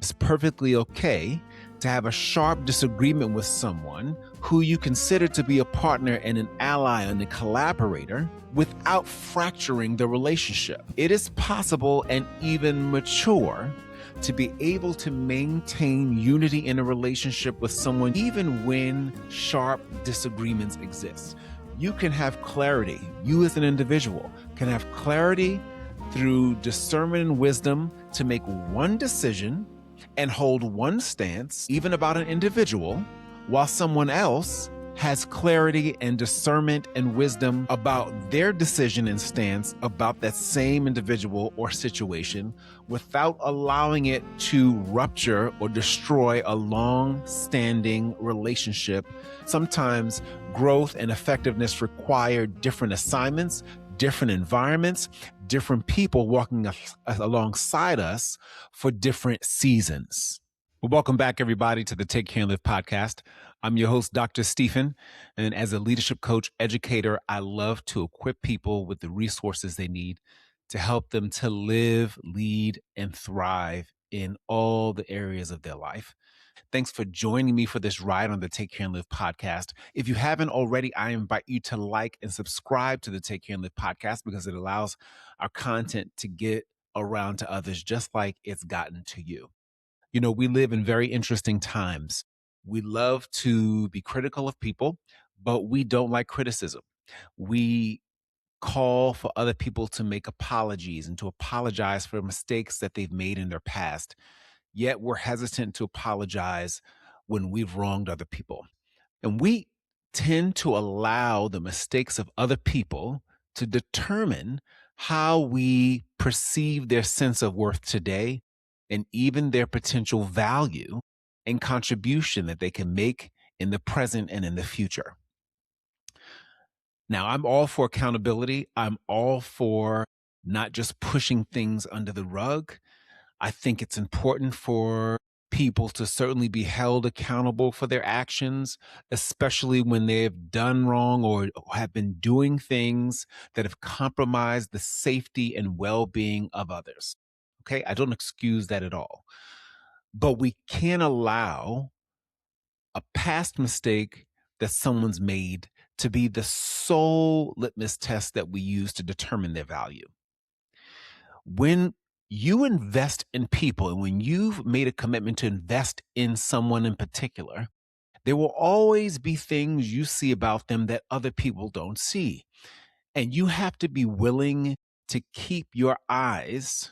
It's perfectly okay to have a sharp disagreement with someone who you consider to be a partner and an ally and a collaborator without fracturing the relationship. It is possible and even mature to be able to maintain unity in a relationship with someone even when sharp disagreements exist. You can have clarity. You as an individual can have clarity through discernment and wisdom to make one decision and hold one stance, even about an individual, while someone else has clarity and discernment and wisdom about their decision and stance about that same individual or situation without allowing it to rupture or destroy a long-standing relationship. Sometimes growth and effectiveness require different assignments, different environments, different people walking alongside us for different seasons. Well, welcome back, everybody, to the Take Care and Live podcast. I'm your host, Dr. Stephen, and as a leadership coach, educator, I love to equip people with the resources they need to help them to live, lead, and thrive in all the areas of their life. Thanks for joining me for this ride on the Take Care and Live podcast. If you haven't already, I invite you to like and subscribe to the Take Care and Live podcast because it allows our content to get around to others just like it's gotten to you. You know, we live in very interesting times. We love to be critical of people, but we don't like criticism. We call for other people to make apologies and to apologize for mistakes that they've made in their past. Yet we're hesitant to apologize when we've wronged other people. And we tend to allow the mistakes of other people to determine how we perceive their sense of worth today and even their potential value and contribution that they can make in the present and in the future. Now, I'm all for accountability. I'm all for not just pushing things under the rug. I think it's important for people to certainly be held accountable for their actions, especially when they've done wrong or have been doing things that have compromised the safety and well-being of others. Okay, I don't excuse that at all. But we can't allow a past mistake that someone's made to be the sole litmus test that we use to determine their value. When you invest in people and when you've made a commitment to invest in someone in particular, there will always be things you see about them that other people don't see. And you have to be willing to keep your eyes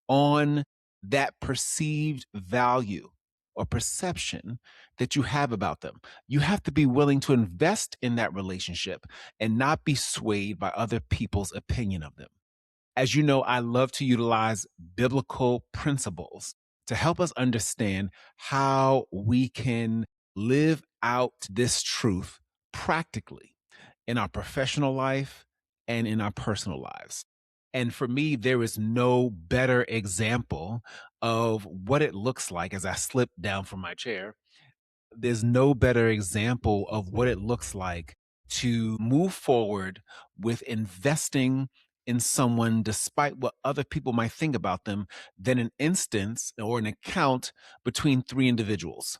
on that perceived value or perception that you have about them. You have to be willing to invest in that relationship and not be swayed by other people's opinion of them. As you know, I love to utilize biblical principles to help us understand how we can live out this truth practically in our professional life and in our personal lives. And for me, there is no better example of what it looks like as I slip down from my chair. There's no better example of what it looks like to move forward with investing in someone despite what other people might think about them than an instance or an account between three individuals: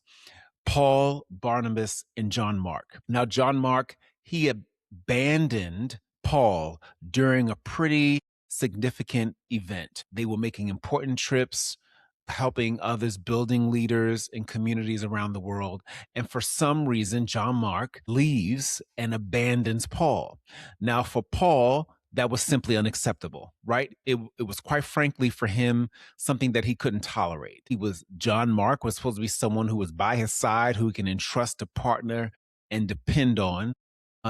Paul, Barnabas, and John Mark. Now, John Mark, he abandoned Paul during a pretty significant event. They were making important trips, helping others, building leaders in communities around the world. And for some reason, John Mark leaves and abandons Paul. Now, for Paul, that was simply unacceptable, right? It was quite frankly for him something that he couldn't tolerate. John Mark was supposed to be someone who was by his side, who he can entrust to partner and depend on.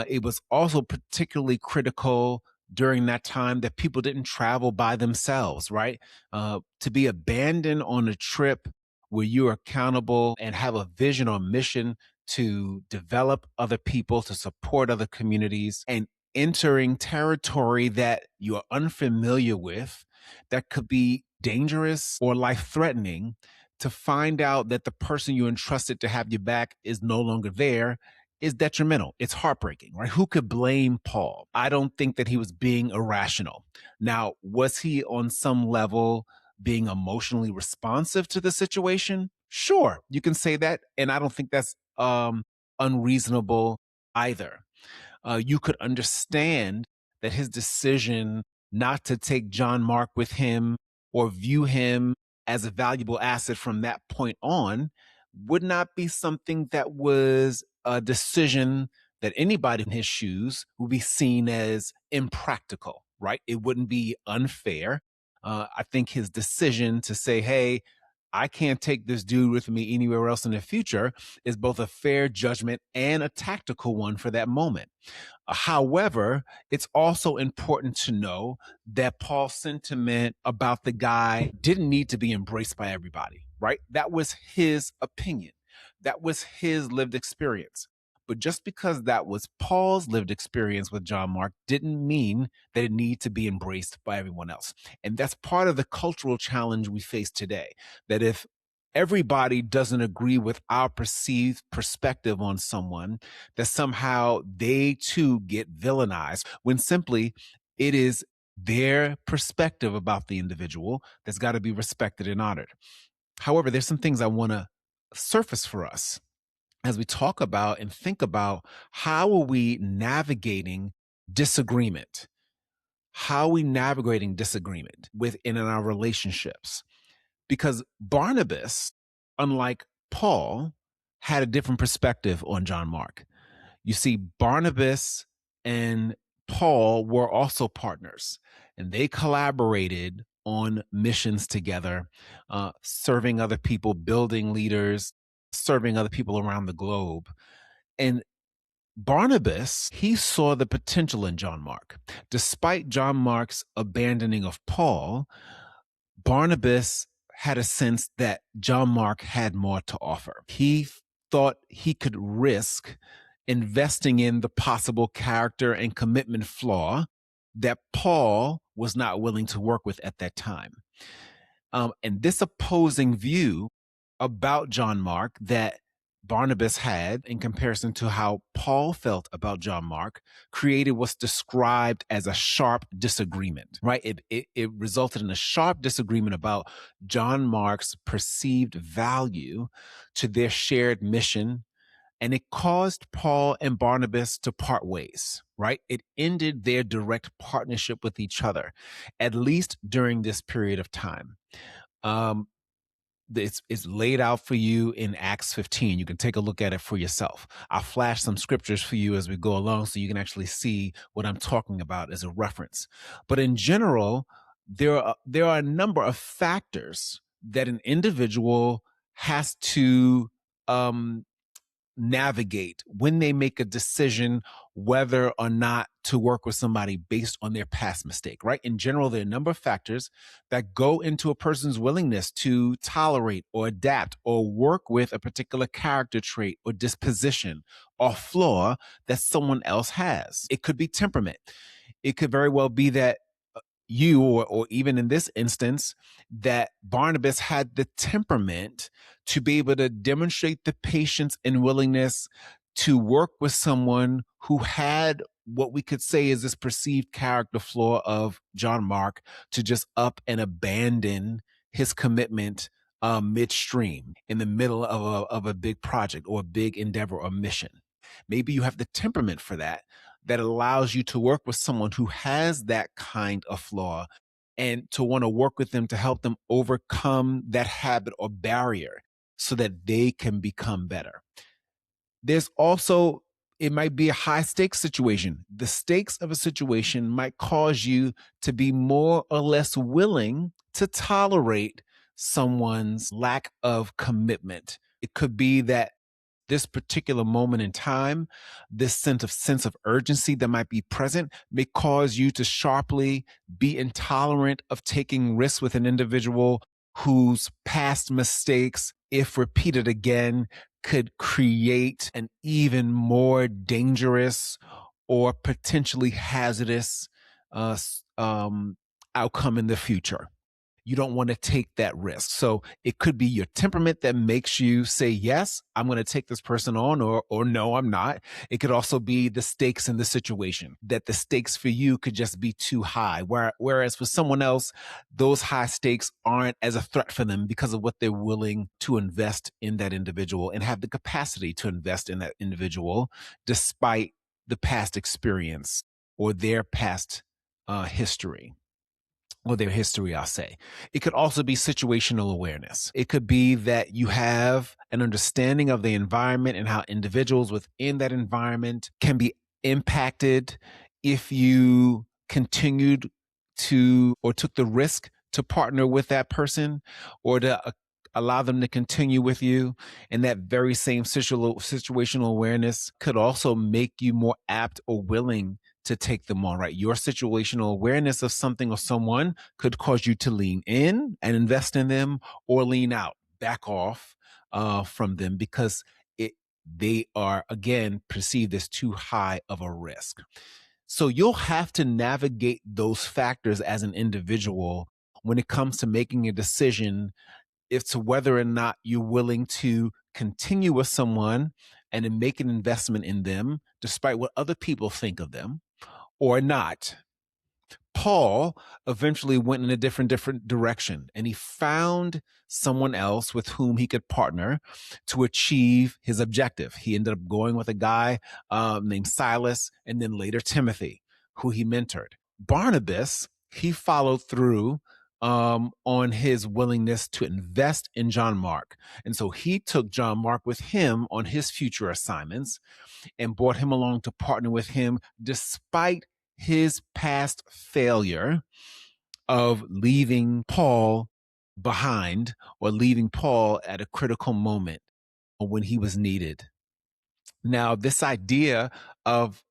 It was also particularly critical during that time that people didn't travel by themselves, right? To be abandoned on a trip where you're accountable and have a vision or mission to develop other people, to support other communities, and entering territory that you're unfamiliar with, that could be dangerous or life-threatening, to find out that the person you entrusted to have your back is no longer there is detrimental. It's heartbreaking, right? Who could blame Paul? I don't think that he was being irrational. Now, was he on some level being emotionally responsive to the situation, sure, you can say that. And I don't think that's unreasonable either. You could understand that his decision not to take John Mark with him or view him as a valuable asset from that point on would not be something that was a decision that anybody in his shoes would be seen as impractical, right? It wouldn't be unfair. I think his decision to say, hey, I can't take this dude with me anywhere else in the future is both a fair judgment and a tactical one for that moment. However, it's also important to know that Paul's sentiment about the guy didn't need to be embraced by everybody, right? That was his opinion. That was his lived experience. But just because that was Paul's lived experience with John Mark didn't mean that it needed to be embraced by everyone else. And that's part of the cultural challenge we face today. That if everybody doesn't agree with our perceived perspective on someone, that somehow they too get villainized when simply it is their perspective about the individual that's got to be respected and honored. However, there's some things I want to surface for us as we talk about and think about how are we navigating disagreement? How are we navigating disagreement within our relationships? Because Barnabas, unlike Paul, had a different perspective on John Mark. You see, Barnabas and Paul were also partners, and they collaborated on missions together, serving other people, building leaders, serving other people around the globe. And Barnabas, he saw the potential in John Mark. Despite John Mark's abandoning of Paul, Barnabas had a sense that John Mark had more to offer. He thought he could risk investing in the possible character and commitment flaw that Paul was not willing to work with at that time. And this opposing view about John Mark that Barnabas had in comparison to how Paul felt about John Mark created what's described as a sharp disagreement, right? It resulted in a sharp disagreement about John Mark's perceived value to their shared mission. And it caused Paul and Barnabas to part ways, right? It ended their direct partnership with each other, at least during this period of time. It's laid out for you in Acts 15. You can take a look at it for yourself. I'll flash some scriptures for you as we go along so you can actually see what I'm talking about as a reference. But in general, there are a number of factors that an individual has to navigate when they make a decision whether or not to work with somebody based on their past mistake, right? In general, there are a number of factors that go into a person's willingness to tolerate or adapt or work with a particular character trait or disposition or flaw that someone else has. It could be temperament. It could very well be that you, or even in this instance, that Barnabas had the temperament to be able to demonstrate the patience and willingness to work with someone who had what we could say is this perceived character flaw of John Mark, to just up and abandon his commitment midstream in the middle of a big project or a big endeavor or mission. Maybe you have the temperament for that allows you to work with someone who has that kind of flaw and to want to work with them to help them overcome that habit or barrier so that they can become better. There's also, it might be a high stakes situation. The stakes of a situation might cause you to be more or less willing to tolerate someone's lack of commitment. It could be that this particular moment in time, this sense of urgency that might be present may cause you to sharply be intolerant of taking risks with an individual whose past mistakes, if repeated again, could create an even more dangerous or potentially hazardous outcome in the future. you don't want to take that risk. So it could be your temperament that makes you say, yes, I'm going to take this person on, or no, I'm not. It could also be the stakes in the situation, that the stakes for you could just be too high. Whereas for someone else, those high stakes aren't as a threat for them because of what they're willing to invest in that individual and have the capacity to invest in that individual despite the past experience or their past history. Or their history, I'll say. It could also be situational awareness. It could be that you have an understanding of the environment and how individuals within that environment can be impacted if you continued to or took the risk to partner with that person or to allow them to continue with you. And that very same situational awareness could also make you more apt or willing to take them on, right? Your situational awareness of something or someone could cause you to lean in and invest in them, or lean out, back off from them because they are, again, perceived as too high of a risk. So you'll have to navigate those factors as an individual when it comes to making a decision as to whether or not you're willing to continue with someone and then make an investment in them, despite what other people think of them, or not. Paul eventually went in a different direction, and he found someone else with whom he could partner to achieve his objective. He ended up going with a guy named Silas, and then later Timothy, who he mentored. Barnabas, he followed through on his willingness to invest in John Mark. And so he took John Mark with him on his future assignments and brought him along to partner with him despite his past failure of leaving Paul behind, or leaving Paul at a critical moment when he was needed. Now, this idea of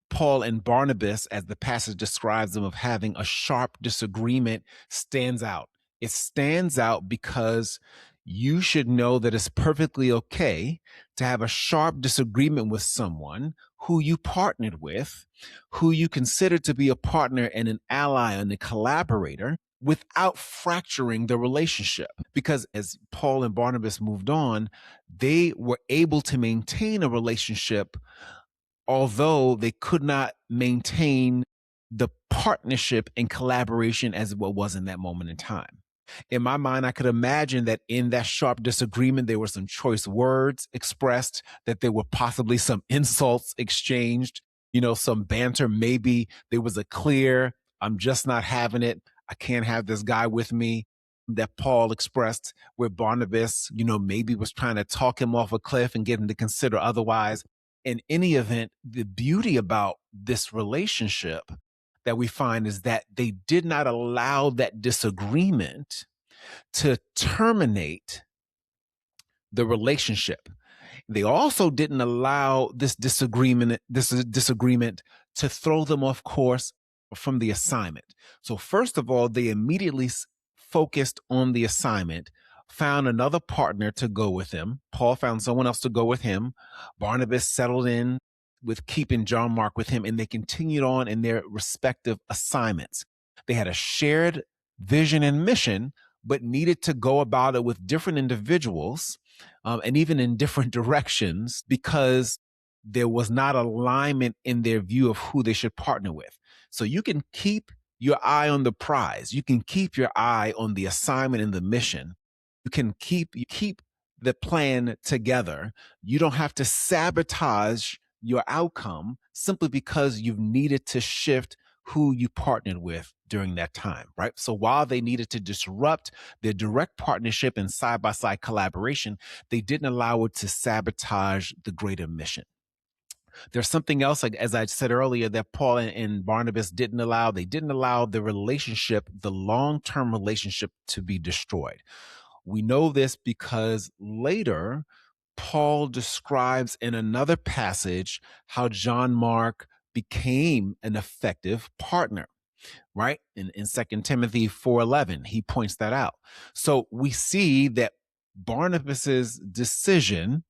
Paul and Barnabas, as the passage describes them, of having a sharp disagreement stands out. It stands out because you should know that it's perfectly okay to have a sharp disagreement with someone who you partnered with, who you consider to be a partner and an ally and a collaborator, without fracturing the relationship. Because as Paul and Barnabas moved on, they were able to maintain a relationship, although they could not maintain the partnership and collaboration as what was in that moment in time. In my mind, I could imagine that in that sharp disagreement, there were some choice words expressed, that there were possibly some insults exchanged, some banter. Maybe there was a clear, I'm just not having it. I can't have this guy with me, that Paul expressed, where Barnabas, maybe was trying to talk him off a cliff and get him to consider otherwise. In any event, the beauty about this relationship that we find is that they did not allow that disagreement to terminate the relationship. They also didn't allow this disagreement to throw them off course from the assignment. So first of all, they immediately focused on the assignment, found another partner to go with him. Paul found someone else to go with him. Barnabas settled in with keeping John Mark with him, and they continued on in their respective assignments. They had a shared vision and mission, but needed to go about it with different individuals and even in different directions, because there was not alignment in their view of who they should partner with. So you can keep your eye on the prize. You can keep your eye on the assignment and the mission. You can keep the plan together. You don't have to sabotage your outcome simply because you've needed to shift who you partnered with during that time, right? So while they needed to disrupt their direct partnership and side-by-side collaboration, they didn't allow it to sabotage the greater mission. There's something else, like as I said earlier, that Paul and Barnabas didn't allow. They didn't allow the relationship, the long-term relationship, to be destroyed. We know this because later, Paul describes in another passage how John Mark became an effective partner, right? In 2 Timothy 4:11, he points that out. So we see that Barnabas's decision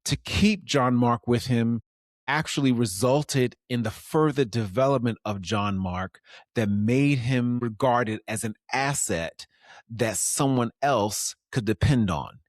to keep John Mark with him actually resulted in the further development of John Mark that made him regarded as an asset that someone else could depend on.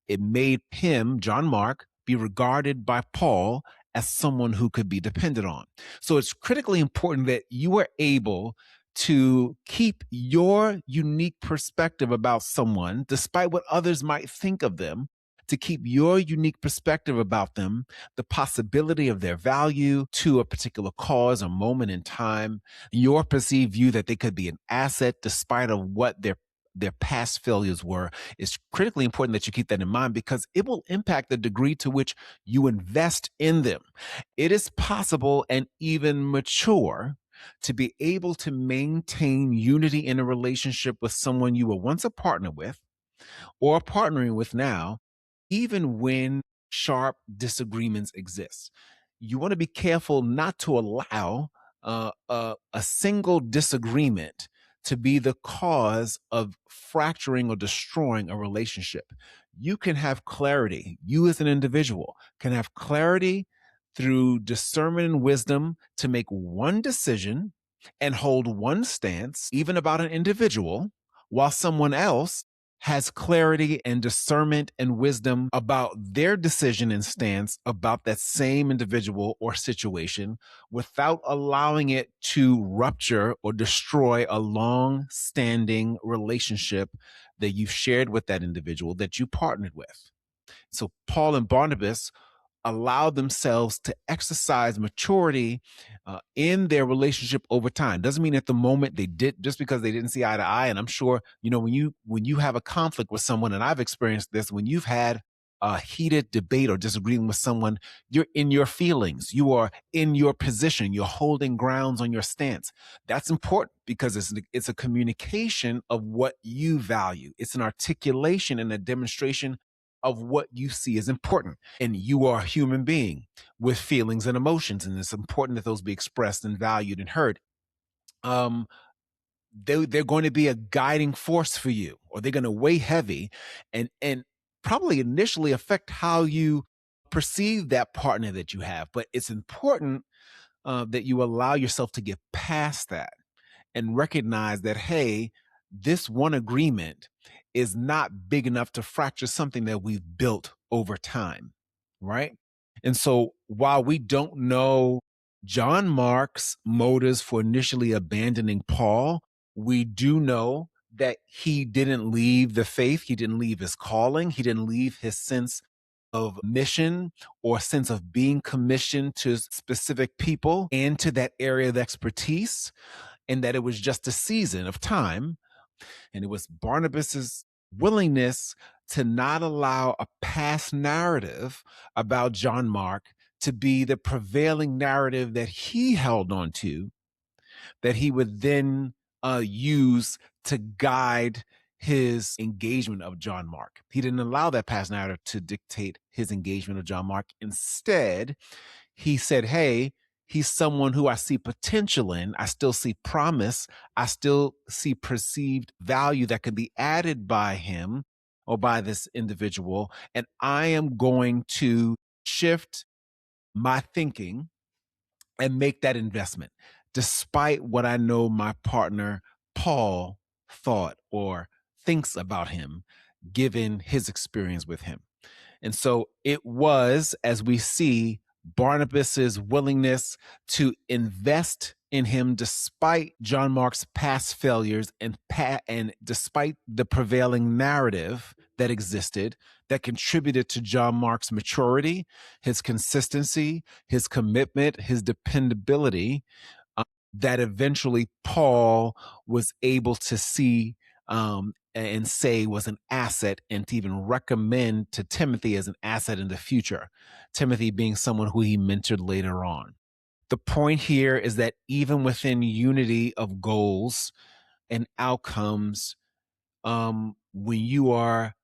It made him, John Mark, be regarded by Paul as someone who could be depended on. So it's critically important that you are able to keep your unique perspective about someone, despite what others might think of them, to keep your unique perspective about them, the possibility of their value to a particular cause or moment in time, your perceived view that they could be an asset despite of what their past failures were. It's critically important that you keep that in mind because it will impact the degree to which you invest in them. It is possible and even mature to be able to maintain unity in a relationship with someone you were once a partner with or partnering with now, even when sharp disagreements exist. You want to be careful not to allow a single disagreement to be the cause of fracturing or destroying a relationship. You can have clarity. You, as an individual, can have clarity through discernment and wisdom to make one decision and hold one stance, even about an individual, while someone else has clarity and discernment and wisdom about their decision and stance about that same individual or situation without allowing it to rupture or destroy a long standing relationship that you've shared with that individual that you partnered with. So Paul and Barnabas allowed themselves to exercise maturity in their relationship over time. Doesn't mean at the moment they did, just because they didn't see eye to eye. And I'm sure, when you have a conflict with someone, and I've experienced this, when you've had a heated debate or disagreeing with someone, you're in your feelings, you are in your position, you're holding grounds on your stance. That's important because it's a communication of what you value. It's an articulation and a demonstration of what you see as important. And you are a human being with feelings and emotions, and it's important that those be expressed and valued and heard. Um, they're going to be a guiding force for you, or they're going to weigh heavy and probably initially affect how you perceive that partner that you have. But it's important that you allow yourself to get past that and recognize that, hey, this one agreement is not big enough to fracture something that we've built over time, right? And so while we don't know John Mark's motives for initially abandoning Paul, we do know that he didn't leave the faith, he didn't leave his calling, he didn't leave his sense of mission or sense of being commissioned to specific people and to that area of expertise, and that it was just a season of time. And it was Barnabas's willingness to not allow a past narrative about John Mark to be the prevailing narrative that he held on to, that he would then use to guide his engagement of John Mark. He didn't allow that past narrative to dictate his engagement of John Mark. Instead, he said, hey, he's someone who I see potential in. I still see promise. I still see perceived value that can be added by him or by this individual. And I am going to shift my thinking and make that investment, despite what I know my partner, Paul, thought or thinks about him, given his experience with him. And so it was, as we see, Barnabas's willingness to invest in him despite John Mark's past failures and despite the prevailing narrative that existed that contributed to John Mark's maturity, his consistency, his commitment, his dependability, that eventually Paul was able to see and say was an asset, and to even recommend to Timothy as an asset in the future. Timothy being someone who he mentored later on. The point here is that even within unity of goals and outcomes, when you are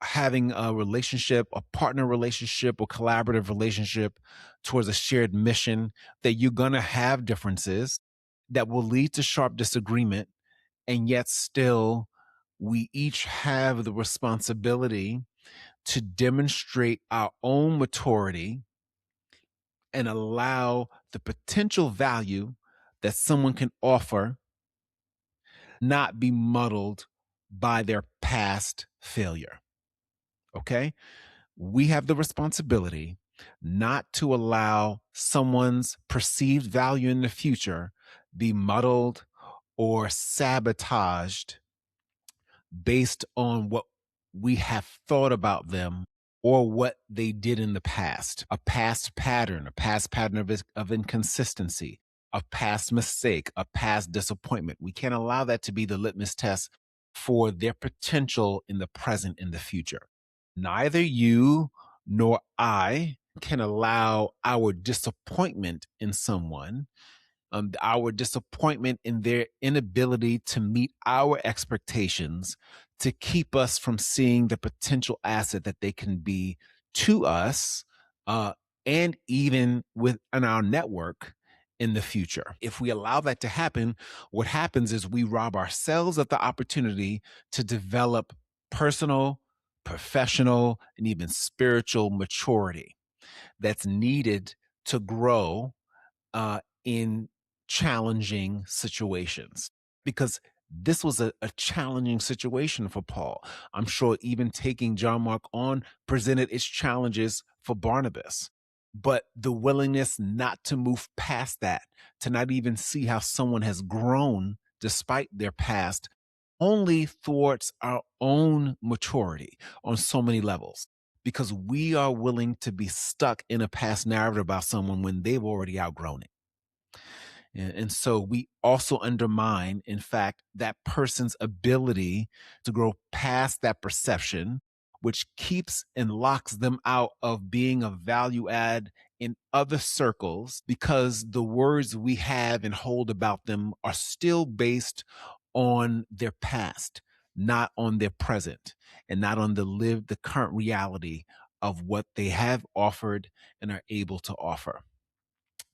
having a relationship, a partner relationship, or collaborative relationship towards a shared mission, that you're going to have differences that will lead to sharp disagreement. And yet still, we each have the responsibility to demonstrate our own maturity and allow the potential value that someone can offer not be muddled by their past failure. Okay? We have the responsibility not to allow someone's perceived value in the future be muddled or sabotaged based on what we have thought about them or what they did in the past, a past pattern, of inconsistency, a past mistake, a past disappointment. We can't allow that to be the litmus test for their potential in the present and the future. Neither you nor I can allow our disappointment in someone, our disappointment in their inability to meet our expectations, to keep us from seeing the potential asset that they can be to us, and even within our network in the future. If we allow that to happen, what happens is we rob ourselves of the opportunity to develop personal, professional, and even spiritual maturity that's needed to grow in challenging situations, because this was a challenging situation for Paul. I'm sure even taking John Mark on presented its challenges for Barnabas. But the willingness not to move past that, to not even see how someone has grown despite their past, only thwarts our own maturity on so many levels, because we are willing to be stuck in a past narrative about someone when they've already outgrown it. And so we also undermine, in fact, that person's ability to grow past that perception, which keeps and locks them out of being a value add in other circles, because the words we have and hold about them are still based on their past, not on their present, and not on the current reality of what they have offered and are able to offer.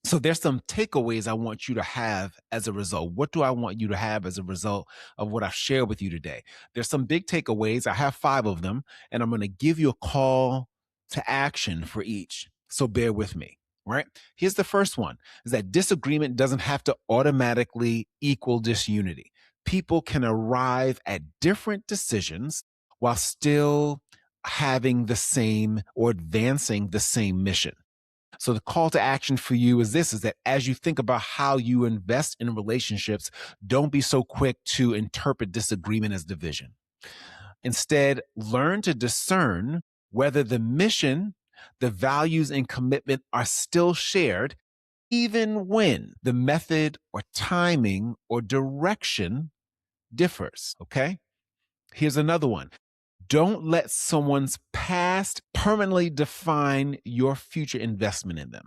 So there's some takeaways I want you to have as a result. What do I want you to have as a result of what I've shared with you today? There's some big takeaways. I have 5 of them, and I'm going to give you a call to action for each. So bear with me, right? Here's the first one, is that disagreement doesn't have to automatically equal disunity. People can arrive at different decisions while still having the same or advancing the same mission. So the call to action for you is this, is that as you think about how you invest in relationships, don't be so quick to interpret disagreement as division. Instead, learn to discern whether the mission, the values, and commitment are still shared, even when the method or timing or direction differs. Okay? Here's another one. Don't let someone's past permanently define your future investment in them.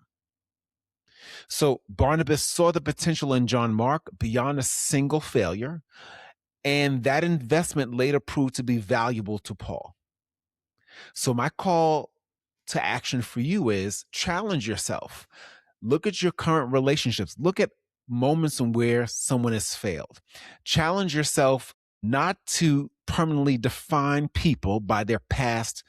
So Barnabas saw the potential in John Mark beyond a single failure, and that investment later proved to be valuable to Paul. So my call to action for you is challenge yourself. Look at your current relationships. Look at moments in where someone has failed. Challenge yourself not to permanently define people by their past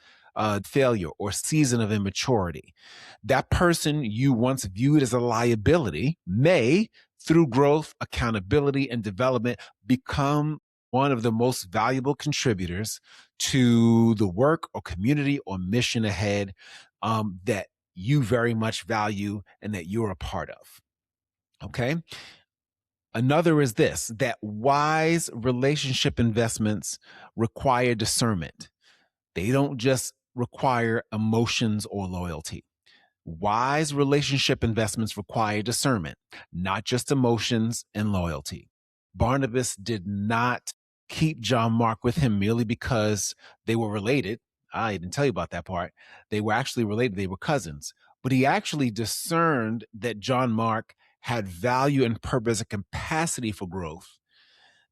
failure or season of immaturity. That person you once viewed as a liability may, through growth, accountability, and development, become one of the most valuable contributors to the work or community or mission ahead, that you very much value and that you're a part of. Okay. Another is this, that wise relationship investments require discernment. They don't just require emotions or loyalty. Wise relationship investments require discernment, not just emotions and loyalty. Barnabas did not keep John Mark with him merely because they were related. I didn't tell you about that part. They were actually related, they were cousins. But he actually discerned that John Mark had value and purpose and capacity for growth,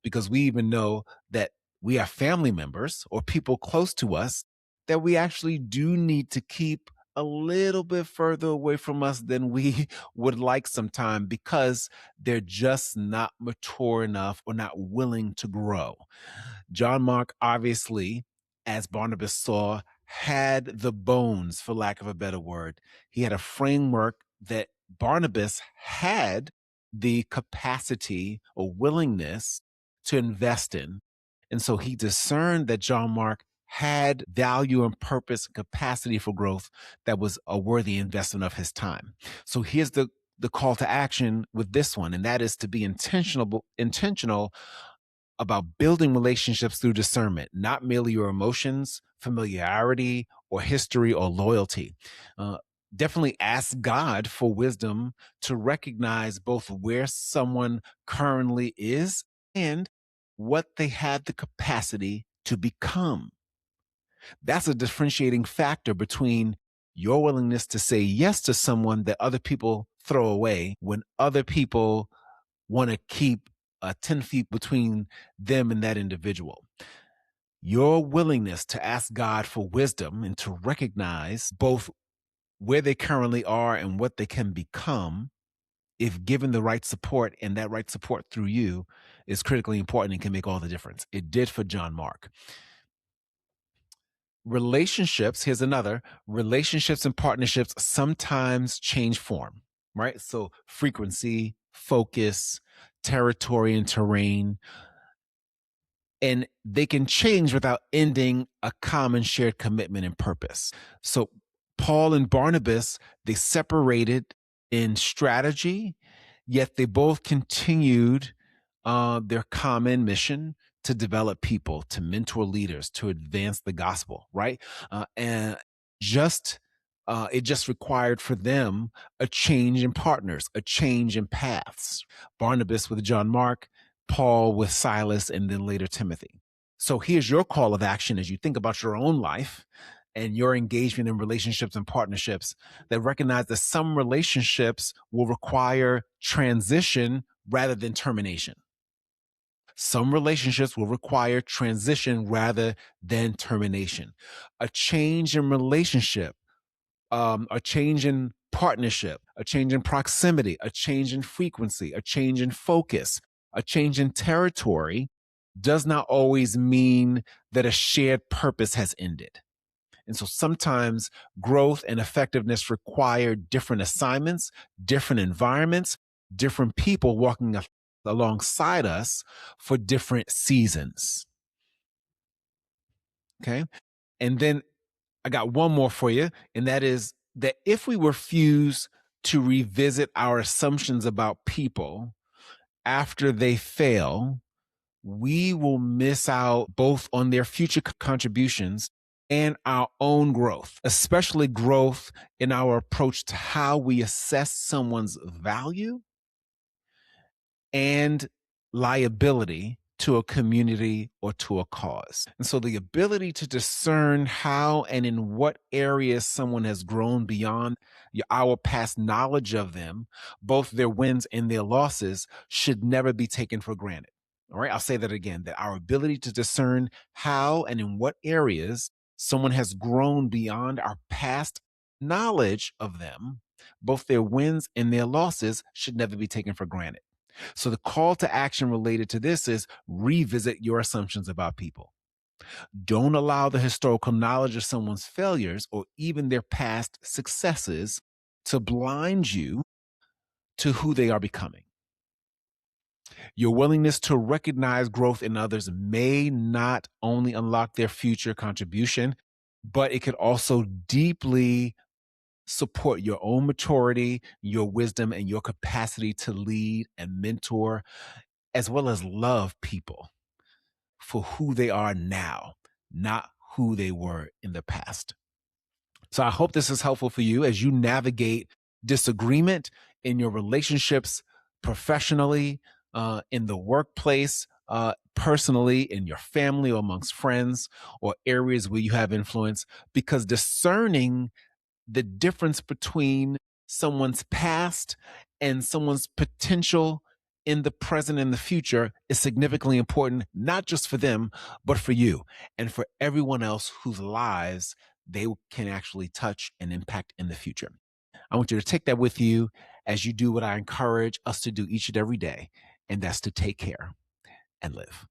because we even know that we have family members or people close to us that we actually do need to keep a little bit further away from us than we would like sometime, because they're just not mature enough or not willing to grow. John Mark, obviously, as Barnabas saw, had the bones, for lack of a better word. He had a framework that Barnabas had the capacity or willingness to invest in. And so he discerned that John Mark had value and purpose and capacity for growth that was a worthy investment of his time. So here's the call to action with this one, and that is to be intentional about building relationships through discernment, not merely your emotions, familiarity, or history or loyalty. Uh, Definitely ask God for wisdom to recognize both where someone currently is and what they have the capacity to become. That's a differentiating factor between your willingness to say yes to someone that other people throw away when other people want to keep 10 feet between them and that individual. Your willingness to ask God for wisdom and to recognize both where they currently are and what they can become, if given the right support and that right support through you, is critically important and can make all the difference. It did for John Mark. Relationships, here's another, relationships and partnerships sometimes change form, right? So frequency, focus, territory, and terrain. And they can change without ending a common shared commitment and purpose. So Paul and Barnabas, they separated in strategy, yet they both continued their common mission to develop people, to mentor leaders, to advance the gospel, right? And just it just required for them a change in partners, a change in paths. Barnabas with John Mark, Paul with Silas, and then later Timothy. So here's your call of action as you think about your own life and your engagement in relationships and partnerships, that recognize that some relationships will require transition rather than termination. Some relationships will require transition rather than termination. A change in relationship, a change in partnership, a change in proximity, a change in frequency, a change in focus, a change in territory does not always mean that a shared purpose has ended. And so sometimes growth and effectiveness require different assignments, different environments, different people walking alongside us for different seasons. Okay. And then I got one more for you, and that is that if we refuse to revisit our assumptions about people after they fail, we will miss out both on their future contributions and our own growth, especially growth in our approach to how we assess someone's value and liability to a community or to a cause. And so the ability to discern how and in what areas someone has grown beyond our past knowledge of them, both their wins and their losses, should never be taken for granted. All right, I'll say that again, that our ability to discern how and in what areas someone has grown beyond our past knowledge of them, both their wins and their losses, should never be taken for granted. So the call to action related to this is revisit your assumptions about people. Don't allow the historical knowledge of someone's failures or even their past successes to blind you to who they are becoming. Your willingness to recognize growth in others may not only unlock their future contribution, but it could also deeply support your own maturity, your wisdom, and your capacity to lead and mentor, as well as love people for who they are now, not who they were in the past. So I hope this is helpful for you as you navigate disagreement in your relationships, professionally, in the workplace, personally, in your family or amongst friends, or areas where you have influence, because discerning the difference between someone's past and someone's potential in the present and the future is significantly important, not just for them, but for you and for everyone else whose lives they can actually touch and impact in the future. I want you to take that with you as you do what I encourage us to do each and every day, and that's to take care and live.